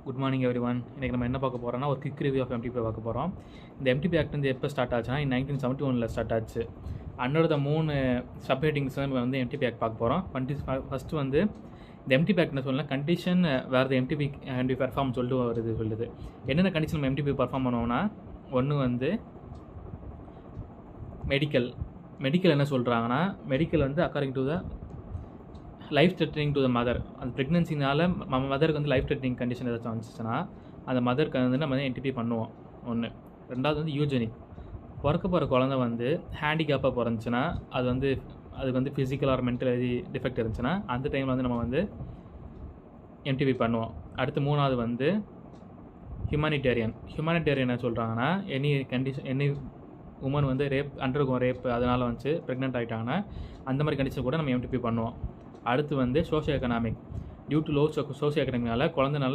Good morning every one. இன்றைக்கி நம்ம என்ன பார்க்க போகிறோம்னா ஒரு குவிக் ரிவ்யூ ஆஃப் எம்டிபி பார்க்க போகிறோம். இந்த எம்டிபி ஆக்ட் வந்து எப்போ ஸ்டார்ட் ஆச்சுன்னா 1971 ஸ்டார்ட் ஆச்சு. அண்டர் த 3 சப் ஹெட்டிங்ஸ் வந்து எம்டிபி ஆக்ட் பார்க்க போகிறோம். ஃபஸ்ட்டு வந்து இந்த எம்டிபி ஆக்ட் என்ன சொல்லலாம், கண்டிஷன் வேறு த எம்டிபி பெர்ஃபார்ம் சொல்லிட்டு சொல்லுது. என்னென்ன கண்டிஷன் நம்ம எம்டிபி பர்ஃபார்ம் பண்ணுவோம்னா, ஒன்று வந்து மெடிக்கல் என்ன சொல்கிறாங்கன்னா, மெடிக்கல் வந்து according to the life threatening to the mother. அந்த ப்ரெக்னென்சினால மதருக்கு வந்து லைஃப் த்ரெட்னிங் கண்டிஷன் ஏதாச்சும் வந்துச்சுன்னா அந்த மதருக்கு வந்து நம்ம வந்து என்டிபி பண்ணுவோம். ஒன்று. ரெண்டாவது வந்து யூஜெனிக். பிறக்க போகிற குழந்தை வந்து ஹேண்டிகேப்பாக பிறந்துச்சுன்னா அதுக்கு வந்து ஃபிசிக்கல் ஆர் மென்டல் டிஃபெக்ட் இருந்துச்சுன்னா அந்த டைமில் வந்து நம்ம வந்து என்டிபி பண்ணுவோம். அடுத்து மூணாவது வந்து ஹியூமானிட்டேரியன் என்ன சொல்கிறாங்கன்னா, எனி உமன் வந்து ரேப் அதனால் வந்து ப்ரெக்னென்ட் ஆகிட்டாங்கன்னா அந்த மாதிரி கண்டிஷன் கூட நம்ம எம்டிபி பண்ணுவோம். அடுத்து வந்து socio economic. Due to low socio எக்கனாமிக்னால குழந்தைனால